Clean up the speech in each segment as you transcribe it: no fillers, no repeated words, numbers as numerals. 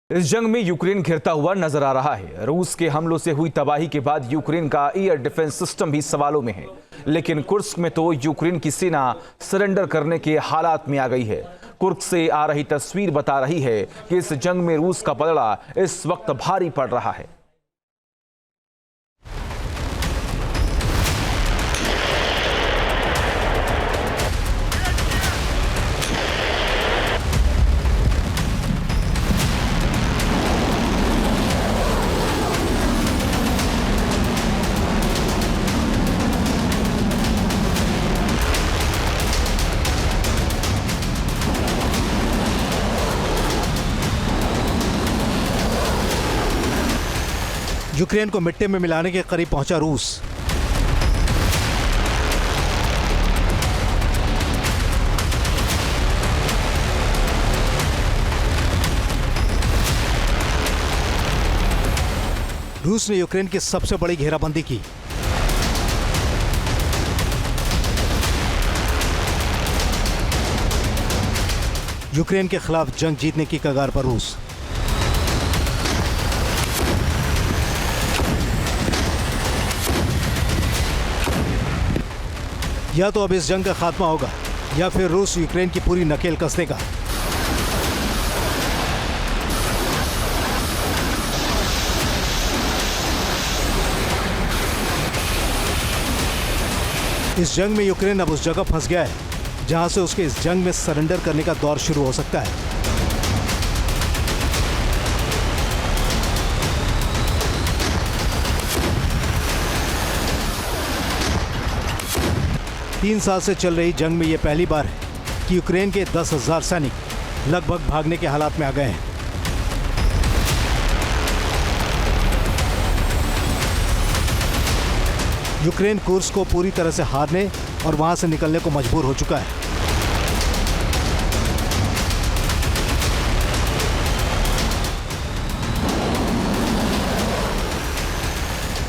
इस जंग में यूक्रेन घिरता हुआ नजर आ रहा है। रूस के हमलों से हुई तबाही के बाद यूक्रेन का एयर डिफेंस सिस्टम भी सवालों में है। लेकिन कुर्स्क में तो यूक्रेन की सेना सरेंडर करने के हालात में आ गई है। कुर्स्क से आ रही तस्वीर बता रही है कि इस जंग में रूस का पलड़ा इस वक्त भारी पड़ रहा है। यूक्रेन को मिट्टी में मिलाने के करीब पहुंचा रूस। रूस ने यूक्रेन की सबसे बड़ी घेराबंदी की। यूक्रेन के खिलाफ जंग जीतने की कगार पर रूस। या तो अब इस जंग का खात्मा होगा या फिर रूस यूक्रेन की पूरी नकेल कस देगा। इस जंग में यूक्रेन अब उस जगह फंस गया है जहां से उसके इस जंग में सरेंडर करने का दौर शुरू हो सकता है। तीन साल से चल रही जंग में यह पहली बार है कि यूक्रेन के 10,000 सैनिक लगभग भागने के हालात में आ गए हैं। यूक्रेन कुर्स्क को पूरी तरह से हारने और वहां से निकलने को मजबूर हो चुका है।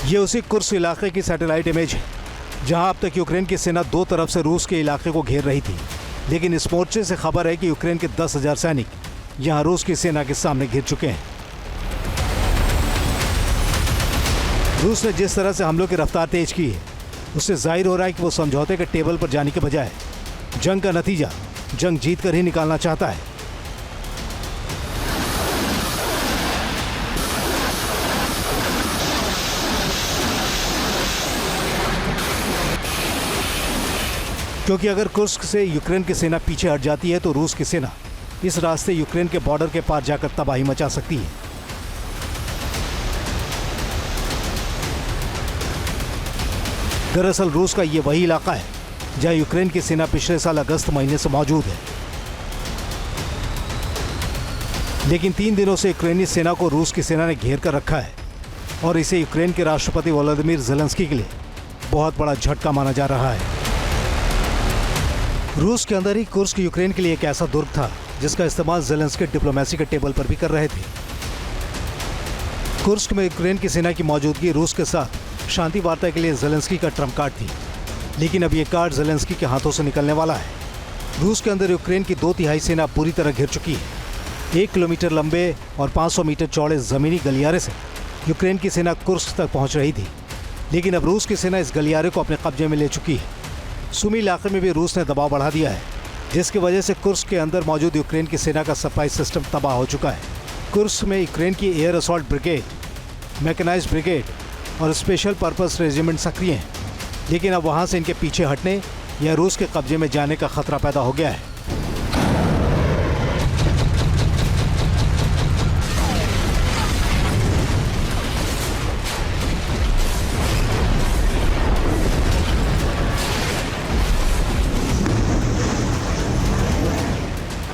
ये उसी कुर्स्क इलाके की सैटेलाइट इमेज है जहां अब तक यूक्रेन की सेना दो तरफ से रूस के इलाके को घेर रही थी। लेकिन इस मोर्चे से खबर है कि यूक्रेन के 10,000 सैनिक यहां रूस की सेना के सामने घिर चुके हैं। रूस ने जिस तरह से हमलों की रफ्तार तेज की है उससे जाहिर हो रहा है कि वो समझौते के टेबल पर जाने के बजाय जंग का नतीजा जंग जीत कर ही निकालना चाहता है। क्योंकि अगर कुर्स्क से यूक्रेन की सेना पीछे हट जाती है तो रूस की सेना इस रास्ते यूक्रेन के बॉर्डर के पार जाकर तबाही मचा सकती है। दरअसल रूस का ये वही इलाका है जहां यूक्रेन की सेना पिछले साल अगस्त महीने से मौजूद है। लेकिन 3 दिनों से यूक्रेनी सेना को रूस की सेना ने घेर कर रखा है और इसे यूक्रेन के राष्ट्रपति वोलोदिमीर ज़ेलेंस्की के लिए बहुत बड़ा झटका माना जा रहा है। रूस के अंदर ही कुर्स्क यूक्रेन के लिए एक ऐसा दुर्ग था जिसका इस्तेमाल ज़ेलेंस्की डिप्लोमेसी के टेबल पर भी कर रहे थे। कुर्स्क में यूक्रेन की सेना की मौजूदगी रूस के साथ शांति वार्ता के लिए ज़ेलेंस्की का ट्रम्प कार्ड थी। लेकिन अब ये कार्ड ज़ेलेंस्की के हाथों से निकलने वाला है। रूस के अंदर यूक्रेन की 2/3 सेना पूरी तरह घिर चुकी है। 1 किलोमीटर लंबे और 500 मीटर चौड़े ज़मीनी गलियारे से यूक्रेन की सेना कुर्स्क तक पहुँच रही थी। लेकिन अब रूस की सेना इस गलियारे को अपने कब्जे में ले चुकी है। सुमी इलाके में भी रूस ने दबाव बढ़ा दिया है जिसकी वजह से कुर्स्क के अंदर मौजूद यूक्रेन की सेना का सप्लाई सिस्टम तबाह हो चुका है। कुर्स्क में यूक्रेन की air assault brigade, mechanised brigade और स्पेशल पर्पस रेजिमेंट सक्रिय हैं। लेकिन अब वहां से इनके पीछे हटने या रूस के कब्जे में जाने का खतरा पैदा हो गया है।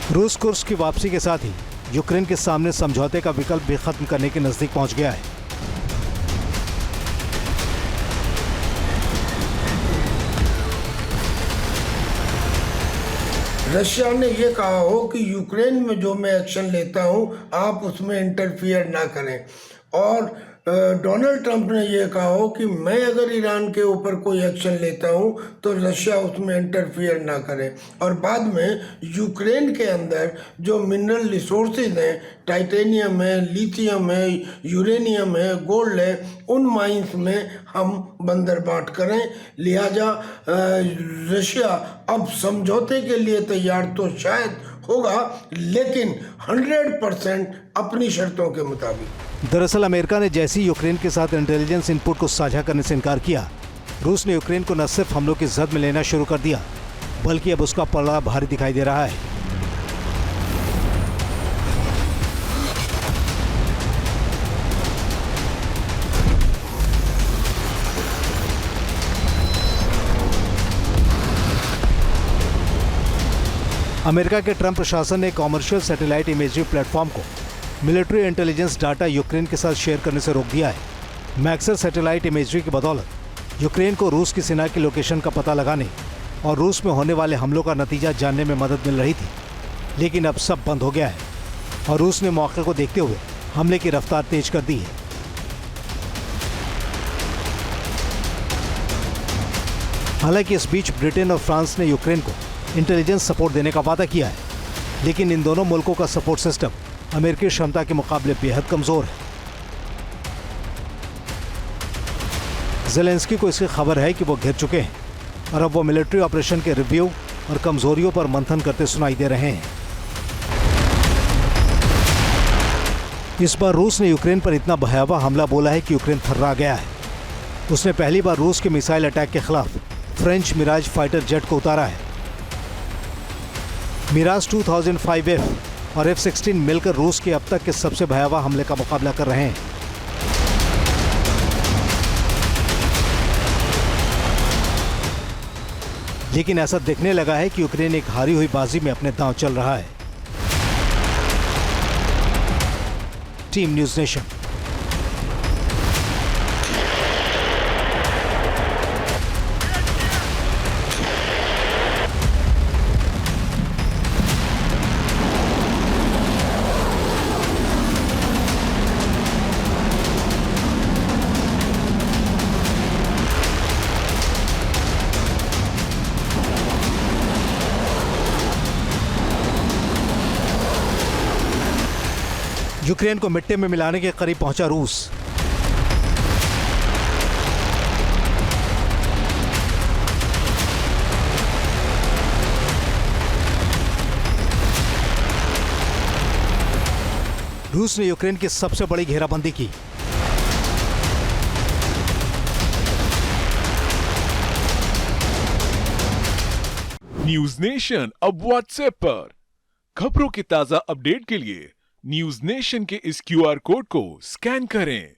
रूस कुर्स्क की वापसी के साथ ही यूक्रेन के सामने समझौते का विकल्प भी खत्म करने के नजदीक पहुंच गया है। रशिया ने यह कहा हो कि यूक्रेन में जो मैं एक्शन लेता हूं आप उसमें इंटरफियर ना करें और डोनाल्ड ट्रंप ने ये कहा हो कि मैं अगर ईरान के ऊपर कोई एक्शन लेता हूँ तो रशिया उसमें इंटरफियर ना करे। और बाद में यूक्रेन के अंदर जो मिनरल रिसोर्सेज हैं, टाइटेनियम है, लिथियम है, यूरेनियम है, गोल्ड है, उन माइंस में हम बंदरबाट करें। लिहाजा रशिया अब समझौते के लिए तैयार तो शायद होगा, लेकिन 100% अपनी शर्तों के मुताबिक। दरअसल अमेरिका ने जैसे ही यूक्रेन के साथ इंटेलिजेंस इनपुट को साझा करने से इनकार किया, रूस ने यूक्रेन को न सिर्फ हमलों की जद में लेना शुरू कर दिया, बल्कि अब उसका पलड़ा भारी दिखाई दे रहा है। अमेरिका के ट्रंप प्रशासन ने कॉमर्शियल सैटेलाइट इमेजरी प्लेटफॉर्म को मिलिट्री इंटेलिजेंस डाटा यूक्रेन के साथ शेयर करने से रोक दिया है। मैक्सर सैटेलाइट इमेजरी की बदौलत यूक्रेन को रूस की सेना की लोकेशन का पता लगाने और रूस में होने वाले हमलों का नतीजा जानने में मदद मिल रही थी, लेकिन अब सब बंद हो गया है और रूस ने मौके को देखते हुए हमले की रफ्तार तेज कर दी है। हालांकि इस बीच ब्रिटेन और फ्रांस ने यूक्रेन को इंटेलिजेंस सपोर्ट देने का वादा किया है, लेकिन इन दोनों मुल्कों का सपोर्ट सिस्टम अमेरिकी क्षमता के मुकाबले बेहद कमजोर है। ज़ेलेंस्की को इसकी खबर है कि वो घिर चुके हैं और अब वो मिलिट्री ऑपरेशन के रिव्यू और कमजोरियों पर मंथन करते सुनाई दे रहे हैं। इस बार रूस ने यूक्रेन पर इतना भयावह हमला बोला है कि यूक्रेन थर्रा गया है। उसने पहली बार रूस के मिसाइल अटैक के खिलाफ फ्रेंच मिराज फाइटर जेट को उतारा है। मिराज 2005F और F-16 मिलकर रूस के अब तक के सबसे भयावह हमले का मुकाबला कर रहे हैं। लेकिन ऐसा दिखने लगा है कि यूक्रेन एक हारी हुई बाजी में अपने दांव चल रहा है। Team news nation. यूक्रेन को मिट्टी में मिलाने के करीब पहुंचा रूस। रूस ने यूक्रेन की सबसे बड़ी घेराबंदी की। न्यूज नेशन अब व्हाट्सएप पर खबरों की ताजा अपडेट के लिए न्यूज नेशन के इस QR कोड को स्कैन करें।